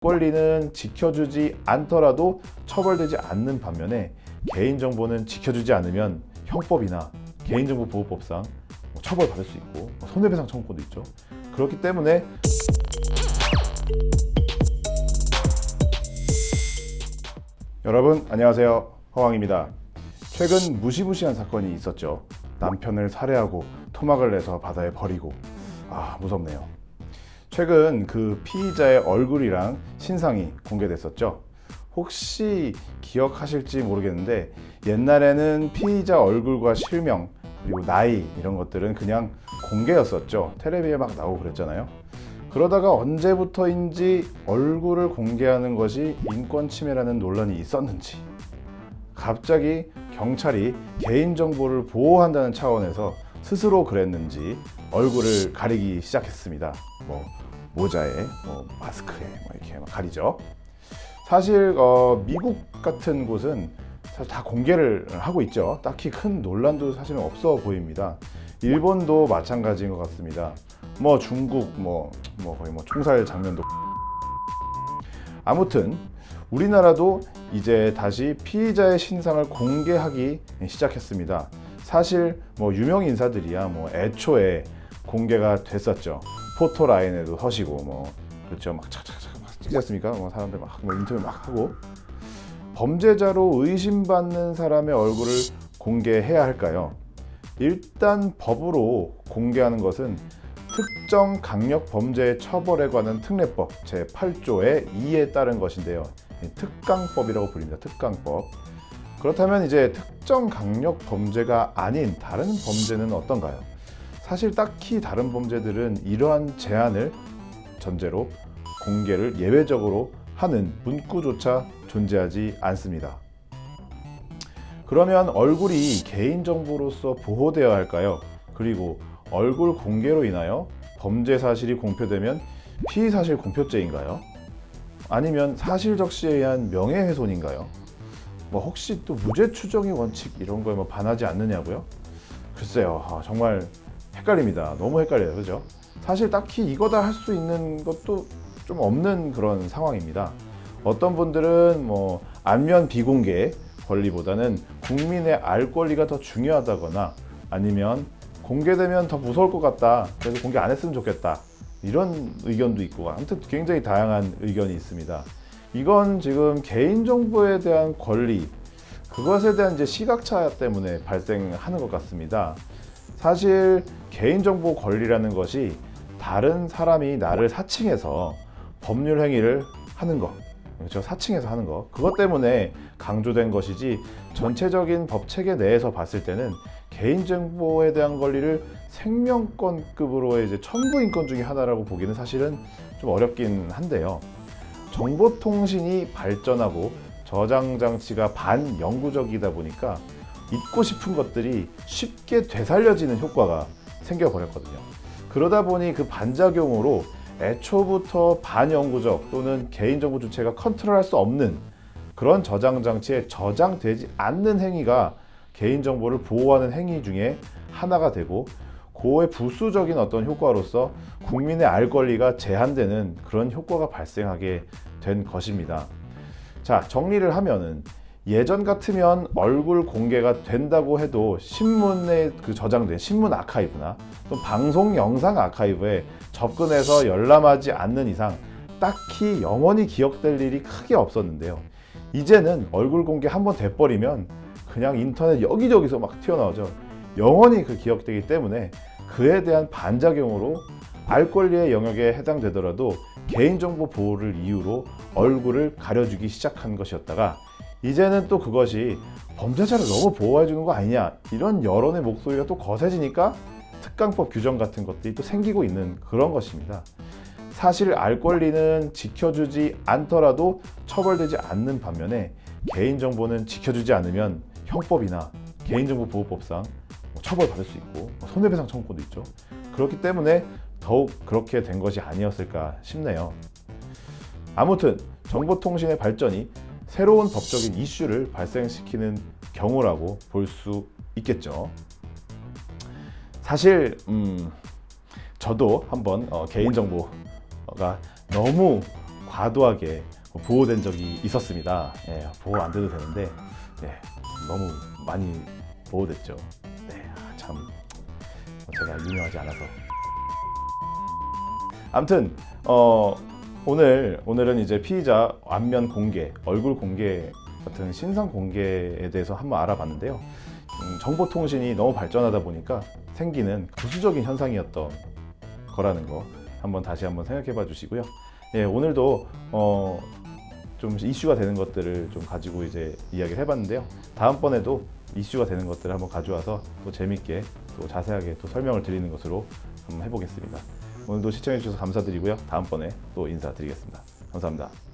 권리는 지켜주지 않더라도 처벌되지 않는 반면에 개인정보는 지켜주지 않으면 형법이나 개인정보보호법상 처벌받을 수 있고 손해배상 청구권도 있죠. 그렇기 때문에 여러분 안녕하세요, 허왕입니다. 최근 무시무시한 사건이 있었죠. 남편을 살해하고 토막을 내서 바다에 버리고, 무섭네요. 최근 그 피의자의 얼굴이랑 신상이 공개됐었죠. 혹시 기억하실지 모르겠는데 옛날에는 피의자 얼굴과 실명 그리고 나이 이런 것들은 그냥 공개였었죠. 텔레비에 막 나오고 그랬잖아요. 그러다가 언제부터인지 얼굴을 공개하는 것이 인권 침해라는 논란이 있었는지 갑자기 경찰이 개인정보를 보호한다는 차원에서 스스로 그랬는지 얼굴을 가리기 시작했습니다. 모자에 마스크에 이렇게 가리죠. 사실 미국 같은 곳은 사실 다 공개를 하고 있죠. 딱히 큰 논란도 사실은 없어 보입니다. 일본도 마찬가지인 것 같습니다. 중국 거의 총살 장면도. 아무튼 우리나라도 이제 다시 피의자의 신상을 공개하기 시작했습니다. 사실 유명 인사들이야 애초에 공개가 됐었죠. 포토라인에도 서시고 그렇죠. 착착착 찍지 않습니까? 사람들 인터뷰 하고. 범죄자로 의심받는 사람의 얼굴을 공개해야 할까요? 일단 법으로 공개하는 것은 특정 강력 범죄 처벌에 관한 특례법 제8조의 2에 따른 것인데요. 특강법이라고 불립니다. 특강법. 그렇다면 이제 특정 강력 범죄가 아닌 다른 범죄는 어떤가요? 사실 딱히 다른 범죄들은 이러한 제한을 전제로 공개를 예외적으로 하는 문구조차 존재하지 않습니다. 그러면 얼굴이 개인정보로서 보호되어야 할까요? 그리고 얼굴 공개로 인하여 범죄 사실이 공표되면 피의사실 공표죄인가요? 아니면 사실적시에 의한 명예훼손인가요? 혹시 또 무죄 추정의 원칙 이런 거에 반하지 않느냐고요? 글쎄요, 정말 헷갈립니다. 너무 헷갈려요, 그죠? 사실 딱히 이거다 할 수 있는 것도 좀 없는 그런 상황입니다. 어떤 분들은 안면 비공개 권리보다는 국민의 알 권리가 더 중요하다거나 아니면 공개되면 더 무서울 것 같다, 그래서 공개 안 했으면 좋겠다, 이런 의견도 있고, 아무튼 굉장히 다양한 의견이 있습니다. 이건 지금 개인정보에 대한 권리, 그것에 대한 이제 시각차 때문에 발생하는 것 같습니다. 사실 개인정보 권리라는 것이 다른 사람이 나를 사칭해서 법률 행위를 하는 것, 그렇죠? 사칭해서 하는 것, 그것 때문에 강조된 것이지 전체적인 법 체계 내에서 봤을 때는 개인정보에 대한 권리를 생명권급으로의 이제 천부인권 중에 하나라고 보기는 사실은 좀 어렵긴 한데요. 정보통신이 발전하고 저장 장치가 반영구적이다 보니까 잊고 싶은 것들이 쉽게 되살려지는 효과가 생겨버렸거든요. 그러다 보니 그 반작용으로 애초부터 반영구적 또는 개인정보 주체가 컨트롤할 수 없는 그런 저장 장치에 저장되지 않는 행위가 개인정보를 보호하는 행위 중에 하나가 되고, 그의 부수적인 어떤 효과로서 국민의 알 권리가 제한되는 그런 효과가 발생하게 된 것입니다. 자, 정리를 하면은 예전 같으면 얼굴 공개가 된다고 해도 신문에 저장된 신문 아카이브나 또 방송 영상 아카이브에 접근해서 열람하지 않는 이상 딱히 영원히 기억될 일이 크게 없었는데요. 이제는 얼굴 공개 한번 돼버리면 그냥 인터넷 여기저기서 튀어나오죠. 영원히 기억되기 때문에 그에 대한 반작용으로 알 권리의 영역에 해당되더라도 개인정보 보호를 이유로 얼굴을 가려주기 시작한 것이었다가, 이제는 또 그것이 범죄자를 너무 보호해 주는 거 아니냐, 이런 여론의 목소리가 또 거세지니까 특강법 규정 같은 것들이 또 생기고 있는 그런 것입니다. 사실 알 권리는 지켜주지 않더라도 처벌되지 않는 반면에 개인정보는 지켜주지 않으면 형법이나 개인정보보호법상 처벌받을 수 있고 손해배상 청구권도 있죠. 그렇기 때문에 더욱 그렇게 된 것이 아니었을까 싶네요. 아무튼 정보통신의 발전이 새로운 법적인 이슈를 발생시키는 경우라고 볼 수 있겠죠. 사실 저도 한번 개인정보가 너무 과도하게 보호된 적이 있었습니다. 예, 보호 안 돼도 되는데 예, 너무 많이 보호됐죠. 네, 참 제가 유명하지 않아서. 아무튼 오늘은 이제 피의자 안면 공개, 얼굴 공개 같은 신상 공개에 대해서 한번 알아봤는데요. 정보통신이 너무 발전하다 보니까 생기는 부수적인 현상이었던 거라는 거 다시 한번 생각해 봐 주시고요. 예, 오늘도 좀 이슈가 되는 것들을 좀 가지고 이제 이야기를 해봤는데요. 다음번에도 이슈가 되는 것들을 한번 가져와서 또 재밌게 또 자세하게 또 설명을 드리는 것으로 한번 해보겠습니다. 오늘도 시청해 주셔서 감사드리고요. 다음번에 또 인사드리겠습니다. 감사합니다.